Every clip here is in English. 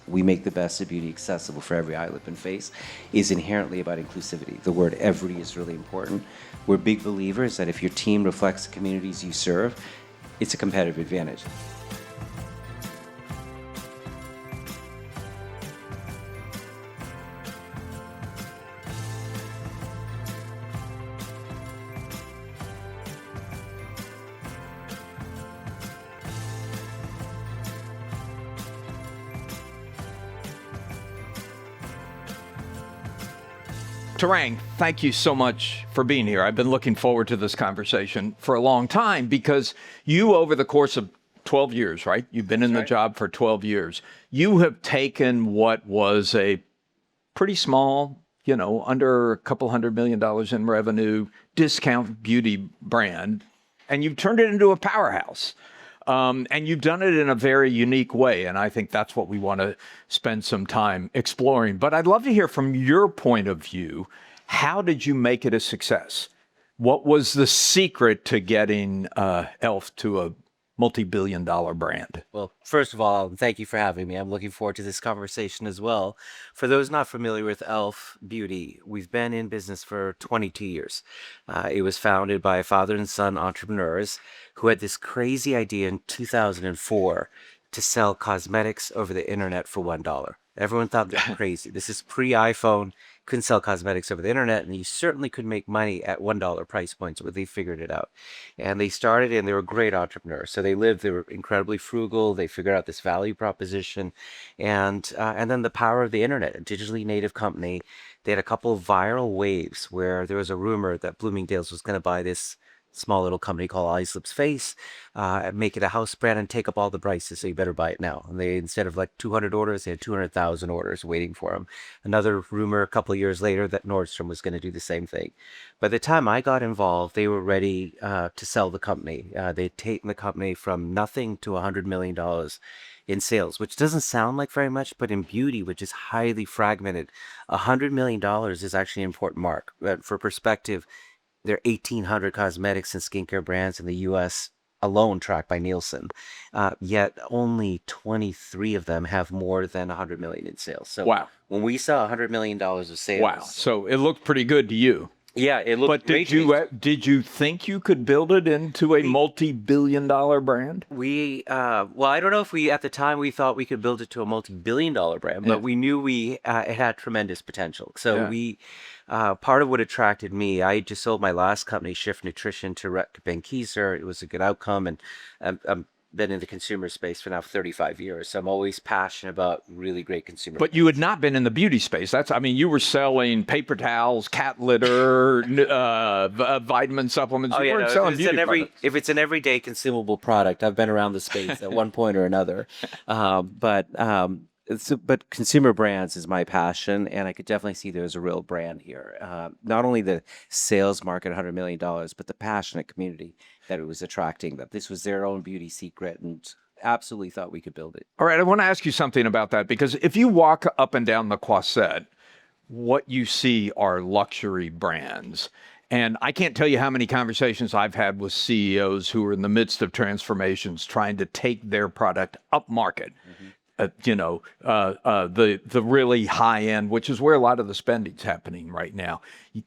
we make the best of beauty accessible for every eye, lip, and face, is inherently about inclusivity. The word every is really important. We're big believers that if your team reflects the communities you serve, it's a competitive advantage. Tarang, thank you so much for being here. I've been looking forward to this conversation for a long time because you, over the course of 12 years, right? You've been in the job for 12 years. You have taken what was a pretty small, under a couple $100 million in revenue, discount beauty brand, and you've turned it into a powerhouse. And you've done it in a very unique way. And I think that's what we want to spend some time exploring. But I'd love to hear from your point of view, how did you make it a success? What was the secret to getting E.L.F. to a multi-billion-dollar brand? Well, first of all, thank you for having me. I'm looking forward to this conversation as well. For those not familiar with E.L.F. Beauty, we've been in business for 22 years. It was founded by father and son entrepreneurs who had this crazy idea in 2004 to sell cosmetics over the internet for $1. Everyone thought this was crazy. This is pre-iPhone. Couldn't sell cosmetics over the internet, and you certainly could make money at $1 price points, but they figured it out. And they started, and they were great entrepreneurs. So they were incredibly frugal. They figured out this value proposition, and then the power of the internet, a digitally native company. They had a couple of viral waves where there was a rumor that Bloomingdale's was going to buy this small little company called Eyes, Lips, Face, make it a house brand and take up all the prices, so you better buy it now. And they, instead of like 200 orders, they had 200,000 orders waiting for them. Another rumor a couple of years later that Nordstrom was going to do the same thing. By the time I got involved, they were ready to sell the company. They'd taken the company from nothing to $100 million in sales, which doesn't sound like very much, but in beauty, which is highly fragmented, $100 million is actually an important mark. For perspective, there are 1,800 cosmetics and skincare brands in the U.S. alone, tracked by Nielsen. Yet only 23 of them have more than 100 million in sales. So wow. When we saw $100 million of sales, wow. So it looked pretty good to you. Yeah, it looked. But did you think you could build it into a multi-billion-dollar brand? Well, I don't know if at the time we thought we could build it to a multi-billion-dollar brand, but we knew it had tremendous potential. So part of what attracted me, I just sold my last company, Shift Nutrition, to Rhett Benkiser. It was a good outcome, and I'm been in the consumer space for now 35 years. So I'm always passionate about really great consumer. But you had not been in the beauty space. You were selling paper towels, cat litter, vitamin supplements. Oh, you weren't selling beauty products. If it's an everyday consumable product, I've been around the space at one point or another. But consumer brands is my passion, and I could definitely see there's a real brand here. Not only the sales market, $100 million, but the passionate community that it was attracting, that this was their own beauty secret, and absolutely thought we could build it. All right, I want to ask you something about that, because if you walk up and down the Croisette, what you see are luxury brands. And I can't tell you how many conversations I've had with CEOs who are in the midst of transformations trying to take their product up market. The really high end, which is where a lot of the spending's happening right now.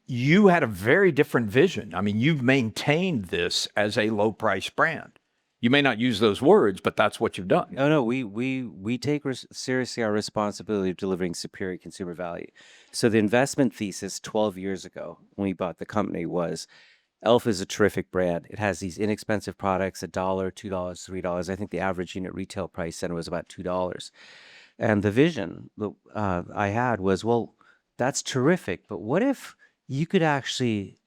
You had a very different vision. I mean, you've maintained this as a low price brand. You may not use those words, but that's what you've done. No, we take seriously our responsibility of delivering superior consumer value. So the investment thesis 12 years ago when we bought the company was, E.L.F. is a terrific brand. It has these inexpensive products, $1, $2, $3. I think the average unit retail price center was about $2. And the vision that I had was, well, that's terrific, but what if you could actually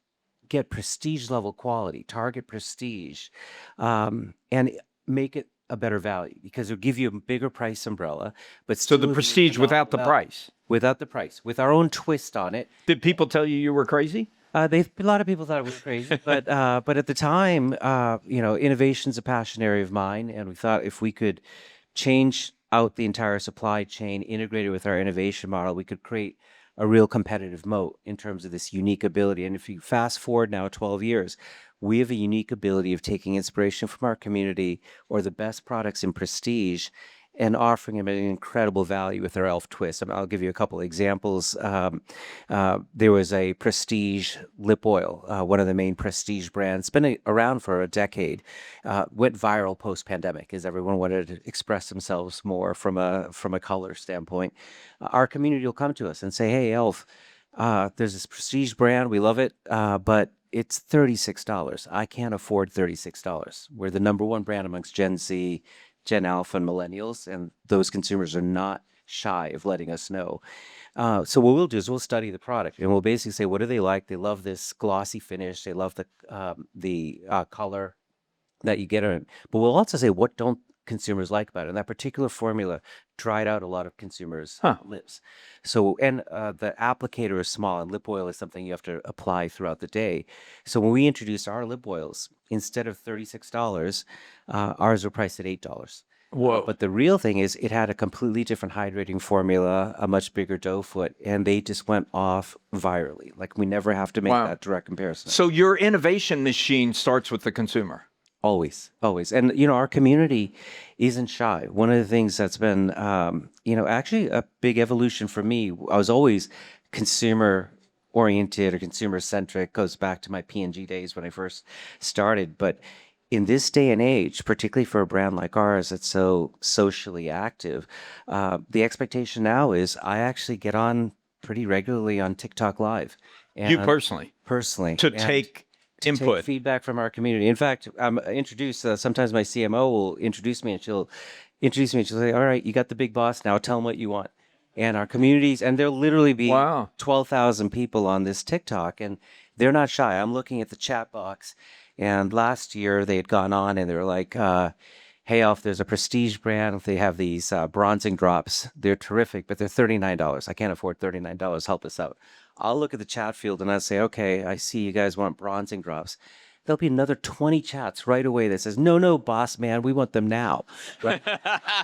get prestige level quality, target prestige, and make it a better value, because it'll give you a bigger price umbrella, but so the prestige without the price. Without the price, with our own twist on it. Did people tell you were crazy? A lot of people thought it was crazy, but at the time, innovation's a passion area of mine, and we thought if we could change out the entire supply chain, integrate it with our innovation model, we could create a real competitive moat in terms of this unique ability. And if you fast forward now 12 years, we have a unique ability of taking inspiration from our community or the best products in prestige and offering them an incredible value with their e.l.f. twist. I mean, I'll give you a couple of examples. There was a prestige lip oil, one of the main prestige brands, been around for a decade, went viral post-pandemic as everyone wanted to express themselves more from a color standpoint. Our community will come to us and say, "Hey, e.l.f., there's this prestige brand. We love it, but it's $36. I can't afford $36. We're the number one brand amongst Gen Z, Gen Alpha, and millennials, and those consumers are not shy of letting us know. So what we'll do is we'll study the product and we'll basically say, what do they like? They love this glossy finish. They love the color that you get on it. But we'll also say, what don't consumers like about it? And that particular formula dried out a lot of consumers' Huh. lips. So, and the applicator is small, and lip oil is something you have to apply throughout the day. So when we introduced our lip oils, instead of $36, ours were priced at $8. Whoa. But the real thing is, it had a completely different hydrating formula, a much bigger doe foot, and they just went off virally. Like, we never have to make Wow. that direct comparison. So your innovation machine starts with the consumer. Always, always. And, our community isn't shy. One of the things that's been, actually a big evolution for me, I was always consumer oriented or consumer centric, goes back to my P&G days when I first started. But in this day and age, particularly for a brand like ours that's so socially active, the expectation now is I actually get on pretty regularly on TikTok Live. You And personally, personally. to and take take input. feedback from our community. In fact, I'm introduced. Sometimes my CMO will introduce me, and she'll introduce me, and she'll say, "All right, you got the big boss now. Tell them what you want." And our communities, and there'll literally be Wow. 12,000 people on this TikTok, and they're not shy. I'm looking at the chat box, and last year they had gone on, and they were like, "Hey, Elf, there's a prestige brand. They have these bronzing drops. They're terrific, but they're $39. I can't afford $39. Help us out." I'll look at the chat field and I'll say, "Okay, I see you guys want bronzing drops." There'll be another 20 chats right away that says, "No, no, boss man, we want them now." Right?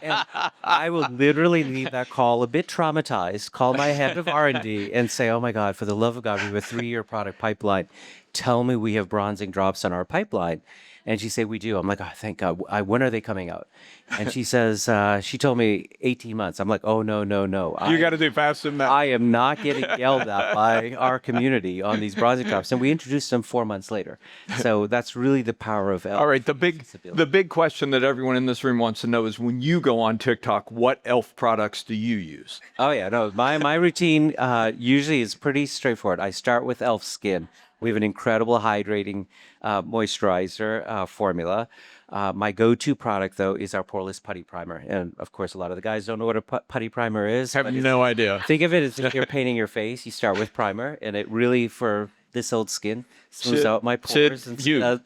And I will literally leave that call a bit traumatized, call my head of R&D and say, "Oh my God, for the love of God, we have a 3-year product pipeline. Tell me we have bronzing drops on our pipeline." And she said, "We do." I'm like, "Oh, thank God. When are they coming out?" And she says, she told me 18 months. I'm like, "Oh, no, no, no. You got to do faster than that. I am not getting yelled at by our community on these bronzing drops." And we introduced them 4 months later. So that's really the power of e.l.f. All right, the big question that everyone in this room wants to know is, when you go on TikTok, what e.l.f. products do you use? Oh yeah, no, my routine usually is pretty straightforward. I start with e.l.f. Skin. We have an incredible hydrating moisturizer formula. My go-to product, though, is our poreless putty primer. And of course, a lot of the guys don't know what a putty primer is. I have but it's- no idea. Think of it as if you're painting your face. You start with primer, and it really, for this old skin, smooths out my pores.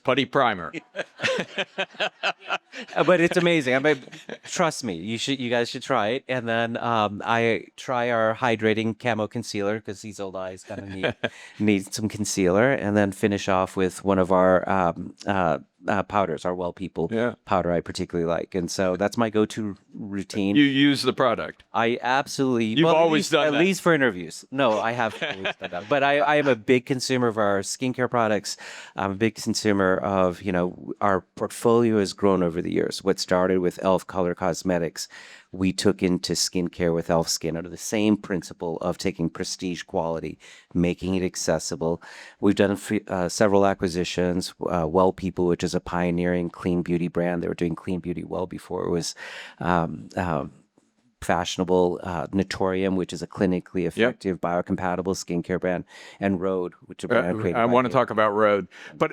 Putty primer. But it's amazing. I mean, trust me, you guys should try it. And then I try our hydrating camo concealer, because these old eyes kind of need some concealer, and then finish off with one of our powders, our Well People Yeah. powder I particularly like. And so that's my go-to routine. You use the product. I absolutely. You've well, always done at that. least for interviews. No, I have always done that. But I am a big consumer of our skincare products. I'm a big consumer of, our portfolio has grown over the years. What started with e.l.f. Color Cosmetics, we took into skincare with e.l.f. Skin under the same principle of taking prestige quality, making it accessible. We've done several acquisitions. Well People, which is a pioneering clean beauty brand. They were doing clean beauty well before it was fashionable. Naturium, which is a clinically effective biocompatible skincare brand, and Rhode, which is a brand created I by want to me. talk about Rhode, but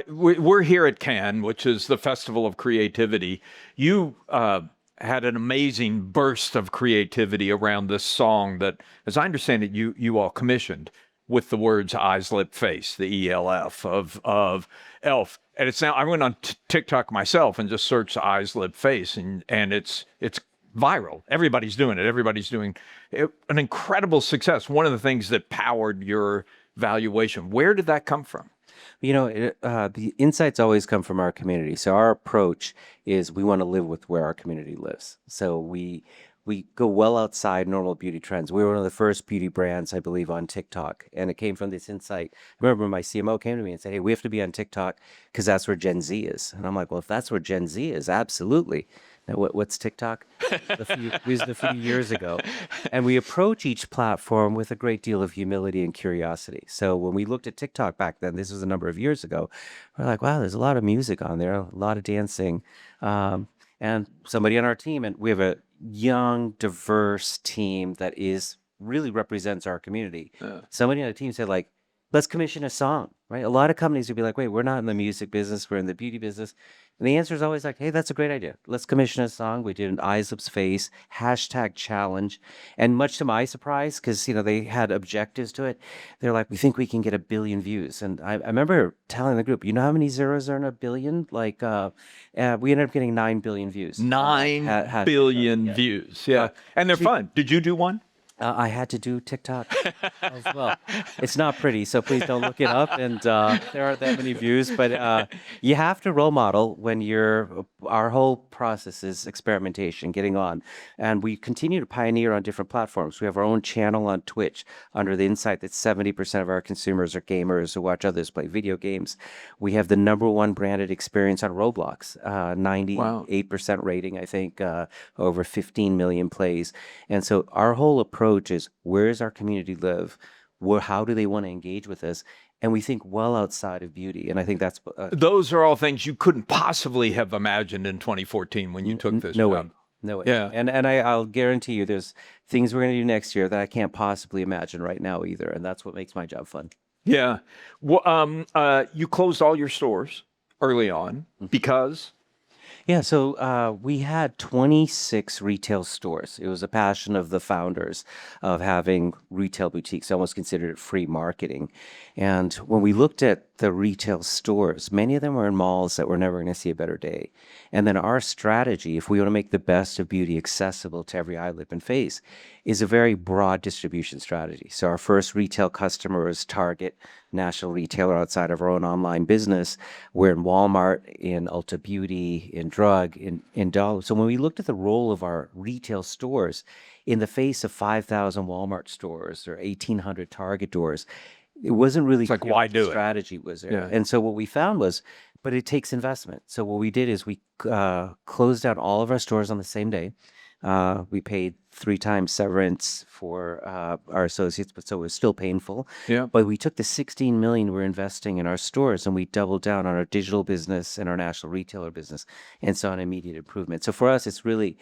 we're here at Cannes, which is the Festival of Creativity. You had an amazing burst of creativity around this song that, as I understand it, you all commissioned, with the words "eyes, lip, face," the E.L.F. of e.l.f. And it's now, I went on TikTok myself and just searched "eyes, lip, face," and it's viral. Everybody's doing it. Everybody's doing it. An incredible success. One of the things that powered your valuation. Where did that come from? The insights always come from our community. So our approach is we want to live with where our community lives. So we we go well outside normal beauty trends. We were one of the first beauty brands, I believe, on TikTok. And it came from this insight. I remember my CMO came to me and said, hey, we have to be on TikTok because that's where Gen Z is. And I'm like, well, if that's where Gen Z is, absolutely. Now, what's TikTok? It was a few years ago. And we approach each platform with a great deal of humility and curiosity. So when we looked at TikTok back then, this was a number of years ago, we're like, wow, there's a lot of music on there, a lot of dancing. And somebody on our team, and we have a young, diverse team that is really represents our community. Somebody on the team said, like, let's commission a song, right? A lot of companies would be like, wait, we're not in the music business, we're in the beauty business. And the answer is always like, hey, that's a great idea. Let's commission a song. We did an Eyes Lips Face hashtag challenge. And much to my surprise, because they had objectives to it, they're like, we think we can get 1 billion views. And I remember telling the group, you know how many zeros are in 1 billion? Like we ended up getting 9 billion views. 9 billion views. Yeah. And they're fun. Did you do one? I had to do TikTok as well. It's not pretty, so please don't look it up. And there aren't that many views, but you have to role model when our whole process is experimentation, getting on. And we continue to pioneer on different platforms. We have our own channel on Twitch under the insight that 70% of our consumers are gamers who watch others play video games. We have the #1 branded experience on Roblox, 98% rating, I think, over 15 million plays. And so our whole approach is, where does our community live? How do they want to engage with us? And we think well outside of beauty. And I think that's those are all things you couldn't possibly have imagined in 2014 when you took this no job. way. No way. Yeah. And I'll guarantee you there's things we're going to do next year that I can't possibly imagine right now either. And that's what makes my job fun. Yeah. Well, you closed all your stores early on because? Yeah, so we had 26 retail stores. It was a passion of the founders of having retail boutiques. I almost considered it free marketing. And when we looked at the retail stores, many of them were in malls that were never going to see a better day. And then our strategy, if we want to make the best of beauty accessible to every eye, lip, and face, is a very broad distribution strategy. So our first retail customer was Target, national retailer outside of our own online business. We're in Walmart, in Ulta Beauty, in Drug, in Dollar. So when we looked at the role of our retail stores in the face of 5,000 Walmart stores or 1,800 Target doors, it wasn't really like, clear why what do the it? strategy was there. Yeah. And so what we found was, but it takes investment. So what we did is we closed down all of our stores on the same day. We paid 3 times severance for our associates, but so it was still painful. Yeah. But we took the 16 million we're investing in our stores and we doubled down on our digital business and our national retailer business and saw an immediate improvement. So for us, it's really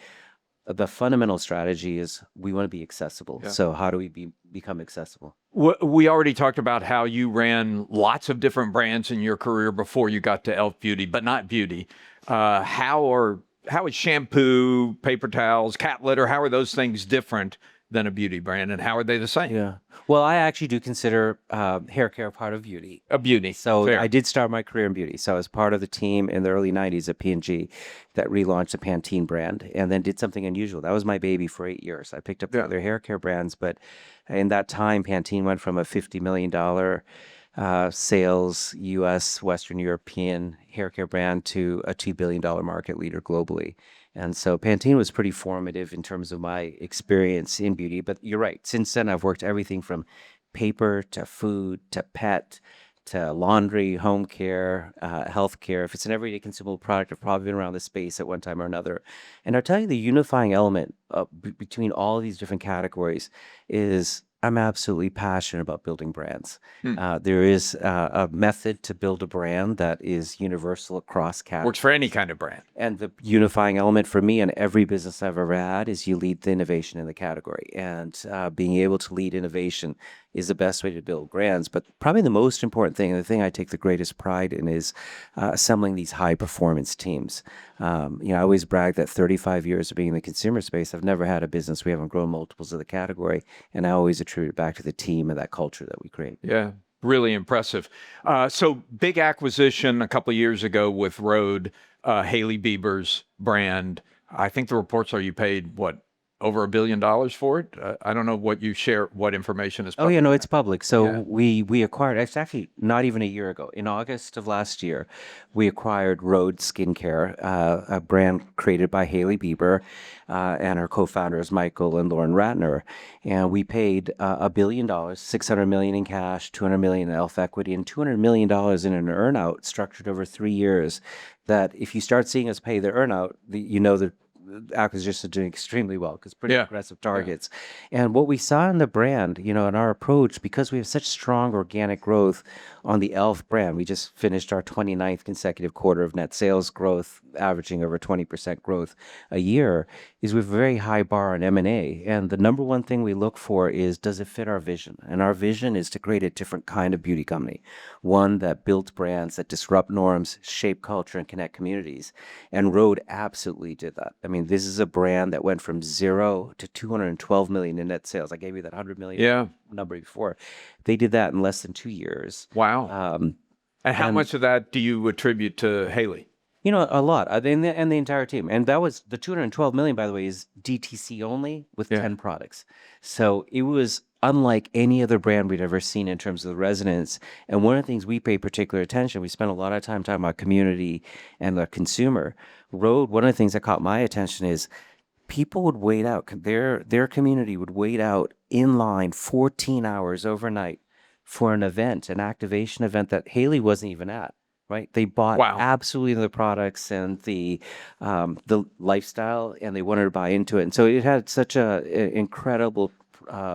the fundamental strategy is we want to be accessible. Yeah. So how do we become accessible? We already talked about how you ran lots of different brands in your career before you got to E.L.F. Beauty, but not beauty. How is shampoo, paper towels, cat litter, how are those things different than a beauty brand, and how are they the same? Yeah. Well, I actually do consider hair care part of beauty. A beauty. So Fair. I did start my career in beauty. So I was part of the team in the early 90s at P&G that relaunched the Pantene brand and then did something unusual. That was my baby for 8 years. I picked up the other hair care brands, but in that time, Pantene went from a $50 million sales U.S. Western European hair care brand to a $2 billion market leader globally. And so Pantene was pretty formative in terms of my experience in beauty. But you're right. Since then, I've worked everything from paper to food to pet to laundry, home care, health care. If it's an everyday consumable product, I've probably been around the space at one time or another. And I'll tell you, the unifying element between all of these different categories is I'm absolutely passionate about building brands. There is a method to build a brand that is universal across categories. Works for any kind of brand. And the unifying element for me in every business I've ever had is you lead the innovation in the category. And being able to lead innovation is the best way to build brands. But probably the most important thing, and the thing I take the greatest pride in, is assembling these high performance teams. I always brag that 35 years of being in the consumer space, I've never had a business we haven't grown multiples of the category. And I always attribute it back to the team and that culture that we create. Yeah. Really impressive. So big acquisition a couple of years ago with Rhode, Hailey Bieber's brand. I think the reports are you paid, what, over $1 billion for it. I don't know what you share, what information is Oh yeah, public. no, it's public. So Yeah. we acquired. It's actually not even a year ago. In August of last year, we acquired Rhode Skincare, a brand created by Hailey Bieber and her co-founders Michael and Lauren Ratner. And we paid $1 billion, 600 million in cash, 200 million in Elf equity, and $200 million in an earnout structured over 3 years. That if you start seeing us pay the earnout, you know the acquisitions are doing extremely well because pretty Yeah. aggressive targets. And what we saw in the brand, in our approach, because we have such strong organic growth on the E.L.F brand, we just finished our 29th consecutive quarter of net sales growth, averaging over 20% growth a year, is we have a very high bar on M&A. And the number one thing we look for is, does it fit our vision? And our vision is to create a different kind of beauty company, one that builds brands that disrupt norms, shape culture, and connect communities. And Rhode absolutely did that. I mean, this is a brand that went from 0 to 212 million in net sales. I gave you that 100 million Yeah. number before. They did that in less than 2 years. Wow. And how much of that do you attribute to Haley? A lot, and the entire team. And that was the 212 million, by the way, is DTC only with Yeah. 10 products. So it was unlike any other brand we'd ever seen in terms of the resonance. And one of the things we pay particular attention, we spent a lot of time talking about community and the consumer. Rhode, one of the things that caught my attention is people would wait out, their community would wait out in line 14 hours overnight for an event, an activation event that Haley wasn't even at. Right, they bought Wow. absolutely the products and the lifestyle, and they wanted to buy into it. And so it had such a incredible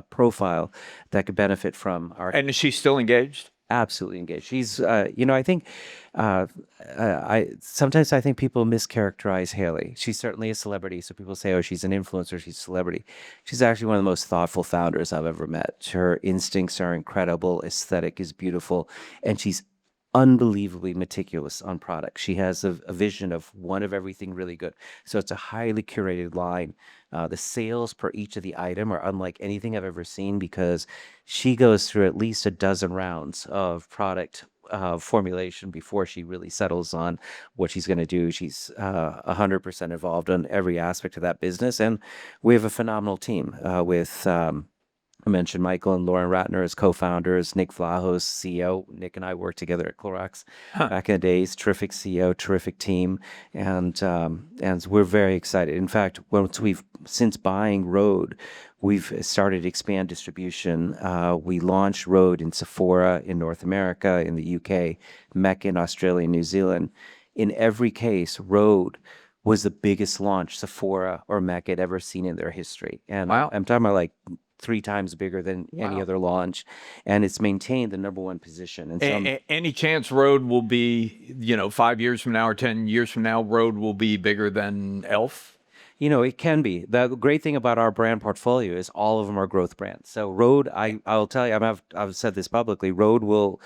profile that could benefit from our And is she still engaged? absolutely engaged. She's, I think, I sometimes I think people mischaracterize Haley. She's certainly a celebrity, so people say, "Oh, she's an influencer, she's a celebrity." She's actually one of the most thoughtful founders I've ever met. Her instincts are incredible, aesthetic is beautiful, and she's unbelievably meticulous on product. She has a vision of one of everything really good. So it's a highly curated line. The sales per each of the item are unlike anything I've ever seen because she goes through at least a dozen rounds of product formulation before she really settles on what she's going to do. She's 100% involved in every aspect of that business. And we have a phenomenal team with I mentioned Michael and Lauren Ratner as co-founders, Nick Vlahos, CEO. Nick and I worked together at Clorox back in the days. Terrific CEO, terrific team, and we're very excited. In fact, since buying Rhode, we've started to expand distribution. We launched Rhode in Sephora in North America, in the UK, Mecca in Australia, and New Zealand. In every case, Rhode was the biggest launch Sephora or Mecca had ever seen in their history. And Wow. I'm talking about like 3 times bigger than any Wow. other launch, and it's maintained the number one position. And so Any chance Rhode will be, 5 years from now or 10 years from now, Rhode will be bigger than E.L.F? it can be. The great thing about our brand portfolio is all of them are growth brands. So Rhode, I'll tell you, I've said this publicly. Rhode will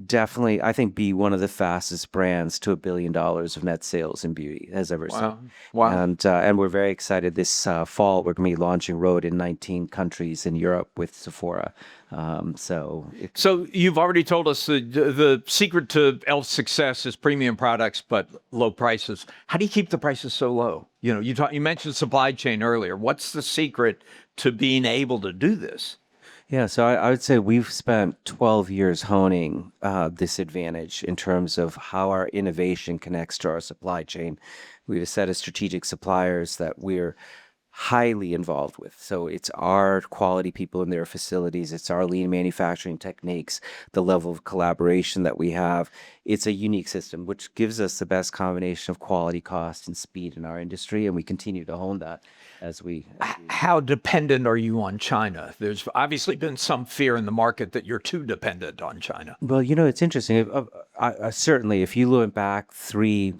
definitely, I think, be one of the fastest brands to $1 billion of net sales in beauty has ever Wow. seen. Wow. And we're very excited. This fall, we're going to be launching Rhode in 19 countries in Europe with Sephora. So you've already told us the secret to E.L.F's success is premium products but low prices. How do you keep the prices so low? You mentioned supply chain earlier. What's the secret to being able to do this? Yeah, so I would say we've spent 12 years honing this advantage in terms of how our innovation connects to our supply chain. We have a set of strategic suppliers that we're highly involved with. So it's our quality people in their facilities, it's our lean manufacturing techniques, the level of collaboration that we have. It's a unique system, which gives us the best combination of quality, cost, and speed in our industry, and we continue to hone that as we How dependent are you on China? There's obviously been some fear in the market that you're too dependent on China. Well, it's interesting. Certainly, if you look back 3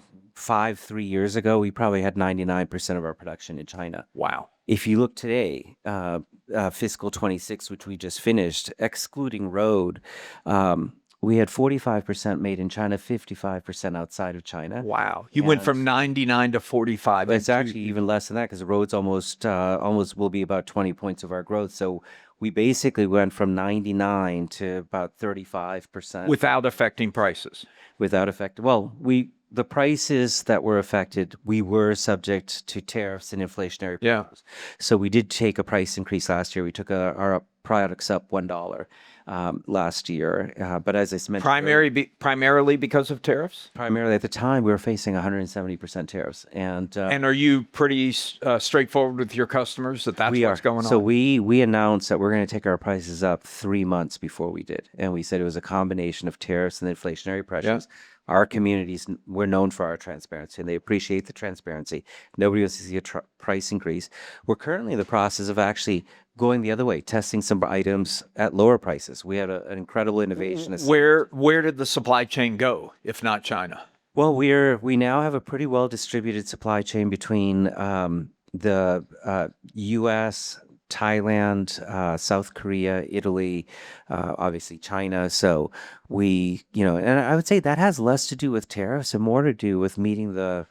years ago, we probably had 99% of our production in China. Wow. If you look today, fiscal 26, which we just finished, excluding Rhode, we had 45% made in China, 55% outside of China. Wow. You went from 99 to 45. But it's actually even less than that because Rhode's almost will be about 20 points of our growth. So we basically went from 99 to about 35%. Without affecting prices. Without effect. Well, we the prices that were affected, we were subject to tariffs and inflationary Yeah. pressures. So we did take a price increase last year. We took our products up $1 last year. But as I mentioned earlier, Primarily because of tariffs? primarily at the time, we were facing 170% tariffs. And And are you pretty straightforward with your customers that that's we what's are. going So on? we announced that we're going to take our prices up 3 months before we did, and we said it was a combination of tariffs and inflationary pressures. Our communities, we're known for our transparency, and they appreciate the transparency. Nobody wants to see a price increase. We're currently in the process of actually going the other way, testing some items at lower prices. We had an incredible innovation. Where did the supply chain go, if not China? Well, we now have a pretty well distributed supply chain between the U.S., Thailand, South Korea, Italy, obviously China. So and I would say that has less to do with tariffs and more to do with meeting the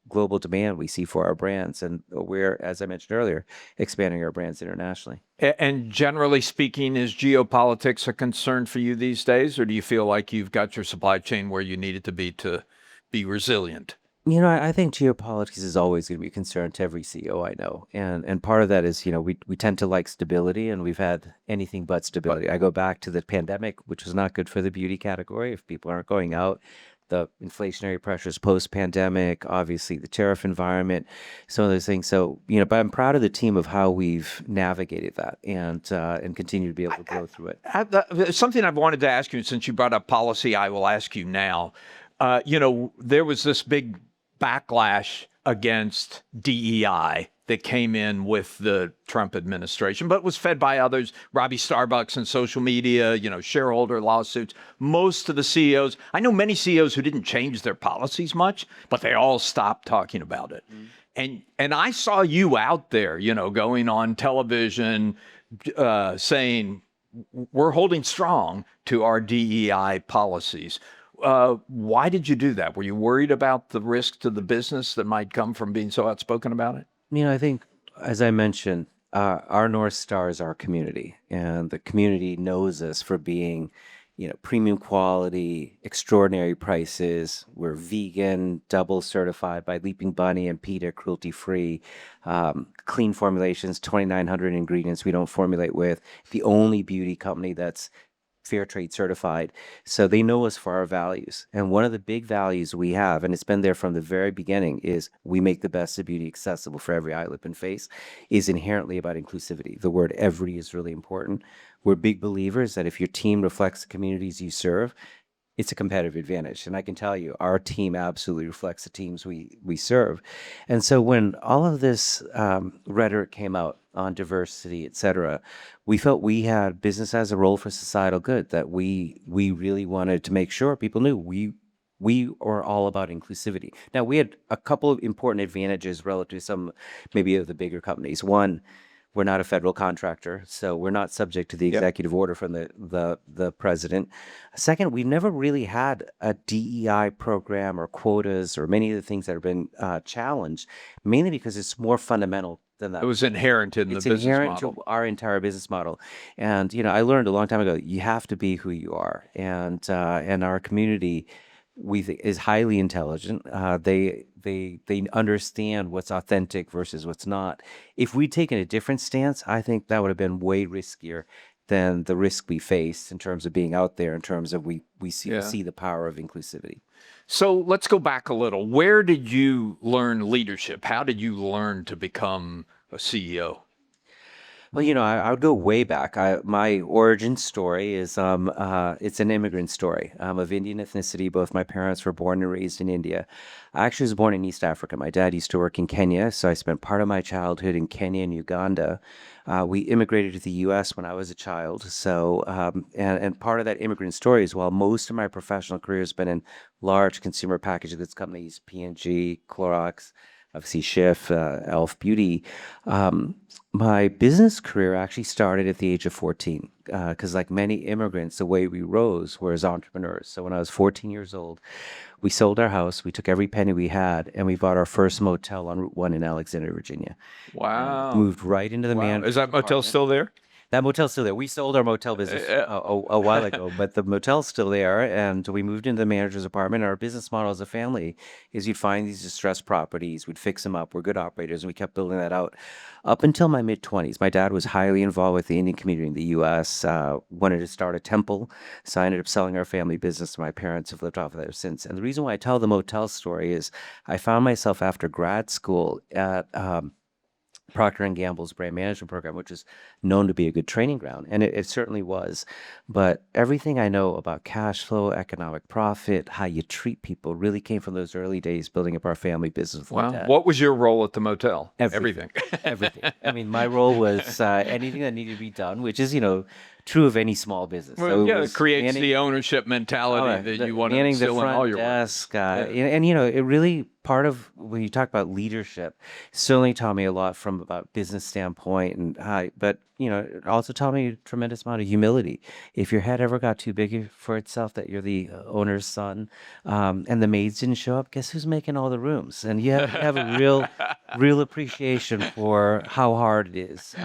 global demand we see for our brands. And we're, as I mentioned earlier, expanding our brands internationally. And generally speaking, is geopolitics a concern for you these days, or do you feel like you've got your supply chain where you need it to be resilient? I think geopolitics is always going to be a concern to every CEO I know. And part of that is, we tend to like stability, and we've had anything but stability. I go back to the pandemic, which was not good for the beauty category if people aren't going out. The inflationary pressures post-pandemic, obviously the tariff environment, some of those things. So, but I'm proud of the team of how we've navigated that and continue to be able to go through it. Something I've wanted to ask you, since you brought up policy, I will ask you now. There was this big backlash against DEI that came in with the Trump administration, but was fed by others, Robbie Starbucks and social media, shareholder lawsuits. Most of the CEOs, I know many CEOs who didn't change their policies much, but they all stopped talking about it. And I saw you out there, going on television, saying, we're holding strong to our DEI policies. Why did you do that? Were you worried about the risk to the business that might come from being so outspoken about it? I think, as I mentioned, our North Star is our community, and the community knows us for being, premium quality, extraordinary prices. We're vegan, double certified by Leaping Bunny and PETA, cruelty-free, clean formulations, 2,900 ingredients we don't formulate with. The only beauty company that's fair trade certified. So they know us for our values. And one of the big values we have, and it's been there from the very beginning, is we make the best of beauty accessible for every eye, lip, and face, is inherently about inclusivity. The word every is really important. We're big believers that if your team reflects the communities you serve, it's a competitive advantage. And I can tell you, our team absolutely reflects the teams we serve. And so when all of this rhetoric came out on diversity, et cetera, we felt we had business as a role for societal good, that we really wanted to make sure people knew we are all about inclusivity. Now, we had a couple of important advantages relative to some maybe of the bigger companies. One, we're not a federal contractor, so we're not subject to the executive order from the president. Second, we've never really had a DEI program or quotas or many of the things that have been challenged, mainly because it's more fundamental than that. It was inherent in the business inherent model. to our entire business model. And I learned a long time ago, you have to be who you are. And our community is highly intelligent. They understand what's authentic versus what's not. If we'd taken a different stance, I think that would have been way riskier than the risk we faced in terms of being out there, in terms of we see the power of inclusivity. So let's go back a little. Where did you learn leadership? How did you learn to become a CEO? Well, I would go way back. My origin story is it's an immigrant story. I'm of Indian ethnicity. Both my parents were born and raised in India. I actually was born in East Africa. My dad used to work in Kenya, so I spent part of my childhood in Kenya and Uganda. We immigrated to the U.S. when I was a child. So, and part of that immigrant story is, while most of my professional career has been in large consumer packaged goods companies, P&G, Clorox, obviously Schiff, E.L.F. Beauty. My business career actually started at the age of 14 because, like many immigrants, the way we rose were as entrepreneurs. So when I was 14 years old, we sold our house, we took every penny we had, and we bought our first motel on Route 1 in Alexandria, Virginia. Wow. Moved right into the Wow. manager's Is that motel apartment. still there? That motel's still there. We sold our motel business a while ago, but the motel's still there. And we moved into the manager's apartment. Our business model as a family is you'd find these distressed properties, we'd fix them up. We're good operators, and we kept building that out up until my mid 20s. My dad was highly involved with the Indian community in the U.S., wanted to start a temple. So I ended up selling our family business to my parents, who've lived off of there since. And the reason why I tell the motel story is I found myself after grad school at Procter and Gamble's brand management program, which is known to be a good training ground, and it certainly was. But everything I know about cash flow, economic profit, how you treat people, really came from those early days building up our family business with my Wow. dad. What was your role at the motel? Everything. Everything. I mean, my role was anything that needed to be done, which is, true of any small business. Well, So it yeah, it was creates manning, the ownership mentality that you want to manning the instill in all front your work. desk, and it really part of when you talk about leadership, certainly taught me a lot from about business standpoint, and but it also taught me a tremendous amount of humility. If your head ever got too big for itself, that you're the owner's son, and the maids didn't show up, guess who's making all the rooms? And you have a real appreciation for how hard it is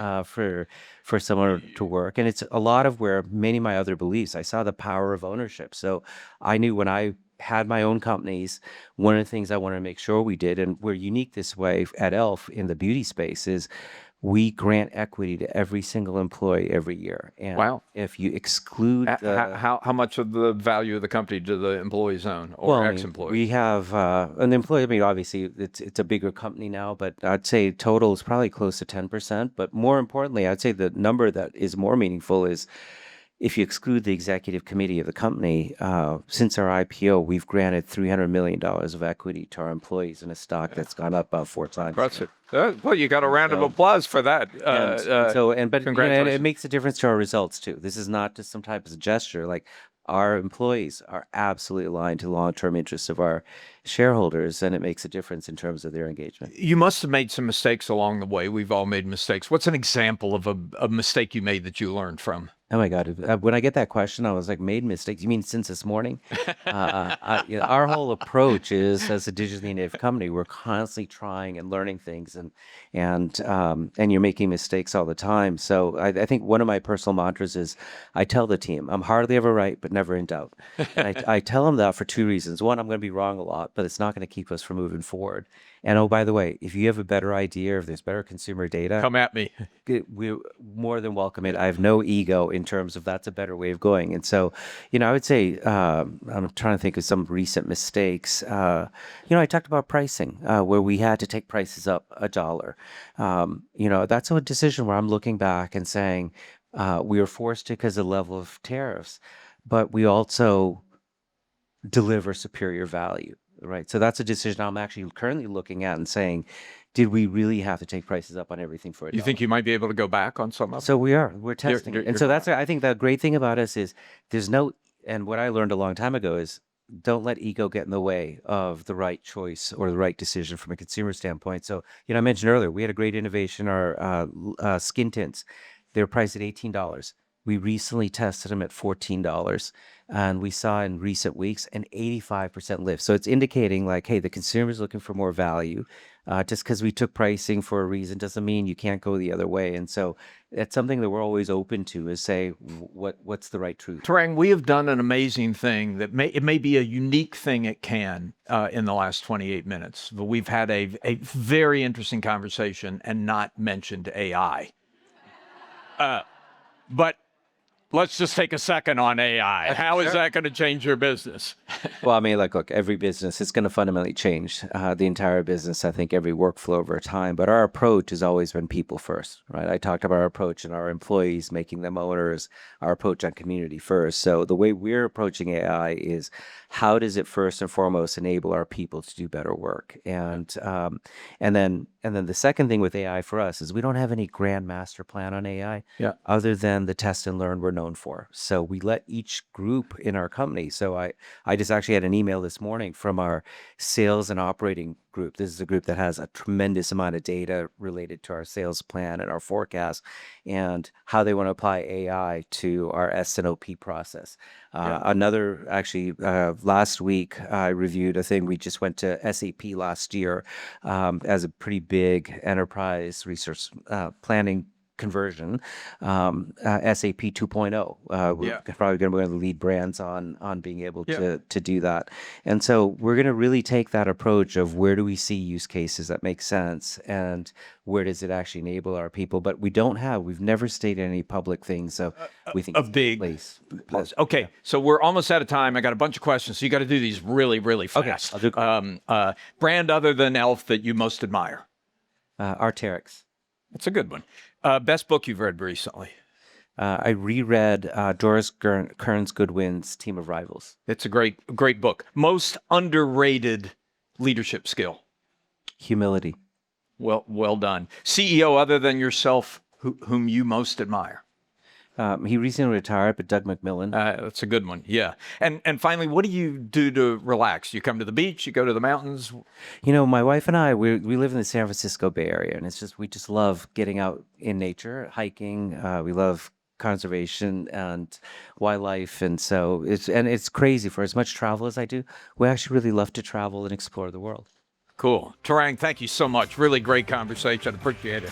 for someone to work. And it's a lot of where many of my other beliefs, I saw the power of ownership. So I knew when I had my own companies, one of the things I wanted to make sure we did, and we're unique this way at E.L.F. in the beauty space, is we grant equity to every single employee every year. And Wow. if you exclude How much of the value of the company do the employees own, or I mean, ex-employees? we have an employee. I mean, obviously, it's a bigger company now, but I'd say total is probably close to 10%. But more importantly, I'd say the number that is more meaningful is if you exclude the executive committee of the company, since our IPO, we've granted $300 million of equity to our employees in a stock that's gone up about 4 times. Impressive. Well, you got a round of applause for that. But congratulations. it makes a difference to our results too. This is not just some type of gesture. Like our employees are absolutely aligned to the long-term interests of our shareholders, and it makes a difference in terms of their engagement. You must have made some mistakes along the way. We've all made mistakes. What's an example of a mistake you made that you learned from? Oh my God. When I get that question, I was like, made mistakes? You mean since this morning? Our whole approach is, as a digitally native company, we're constantly trying and learning things, and you're making mistakes all the time. So I think one of my personal mantras is I tell the team, I'm hardly ever right, but never in doubt. And I tell them that for two reasons. One, I'm going to be wrong a lot, but it's not going to keep us from moving forward. And oh, by the way, if you have a better idea, if there's better consumer data, Come at me. we're more than welcome it. I have no ego in terms of that's a better way of going. And so, I would say, I'm trying to think of some recent mistakes. I talked about pricing, where we had to take prices up $1. That's a decision where I'm looking back and saying, we were forced to because of the level of tariffs, but we also deliver superior value. Right. So that's a decision I'm actually currently looking at and saying, did we really have to take prices up on everything for a You dollar? think you might be able to go back on some of it? So we're testing. you're And so that's, I think the great thing about us is there's no, and what I learned a long time ago is don't let ego get in the way of the right choice or the right decision from a consumer standpoint. So, I mentioned earlier, we had a great innovation, our skin tints. They were priced at $18. We recently tested them at $14, and we saw in recent weeks an 85% lift. So it's indicating like, hey, the consumer's looking for more value. Just because we took pricing for a reason doesn't mean you can't go the other way. And so it's something that we're always open to is say, what's the right truth? Tarang, we have done an amazing thing that may be a unique thing at Cannes in the last 28 minutes. But we've had a very interesting conversation and not mentioned AI. But let's just take a second on AI. How is that going to change your business? Well, I mean, look, every business is going to fundamentally change the entire business. I think every workflow over time, but our approach has always been people first, right? I talked about our approach and our employees, making them owners, our approach on community first. So the way we're approaching AI is how does it first and foremost enable our people to do better work? And then the second thing with AI for us is we don't have any grand master plan on AI other than the test and learn we're known for. So we let each group in our company. So I just actually had an email this morning from our sales and operating group. This is a group that has a tremendous amount of data related to our sales plan and our forecast and how they want to apply AI to our S&OP process. Another, actually, last week, I reviewed a thing. We just went to SAP last year as a pretty big enterprise research planning conversion, SAP 2.0. We're Yeah. probably going to be one of the lead brands on being able Yeah. to do that. And so we're going to really take that approach of where do we see use cases that make sense and where does it actually enable our people. But we've never stated any public things. So we think A it's big place. plus. Okay, so we're almost out of time. I got a bunch of questions, so you got to do these really, really fast. I'll do- Brand other than E.L.F. that you most admire. Arc'teryx. That's a good one. Best book you've read recently. I reread Doris Kearns Goodwin's Team of Rivals. It's a great book. Most underrated leadership skill. Humility. Well done. CEO other than yourself, whom you most admire. He recently retired, but Doug McMillan. That's a good one. Yeah. And finally, what do you do to relax? You come to the beach, you go to the mountains. My wife and I, we live in the San Francisco Bay Area, and we just love getting out in nature, hiking. We love conservation and wildlife, and so it's crazy. For as much travel as I do, we actually really love to travel and explore the world. Cool. Tarang, thank you so much. Really great conversation. Appreciate it.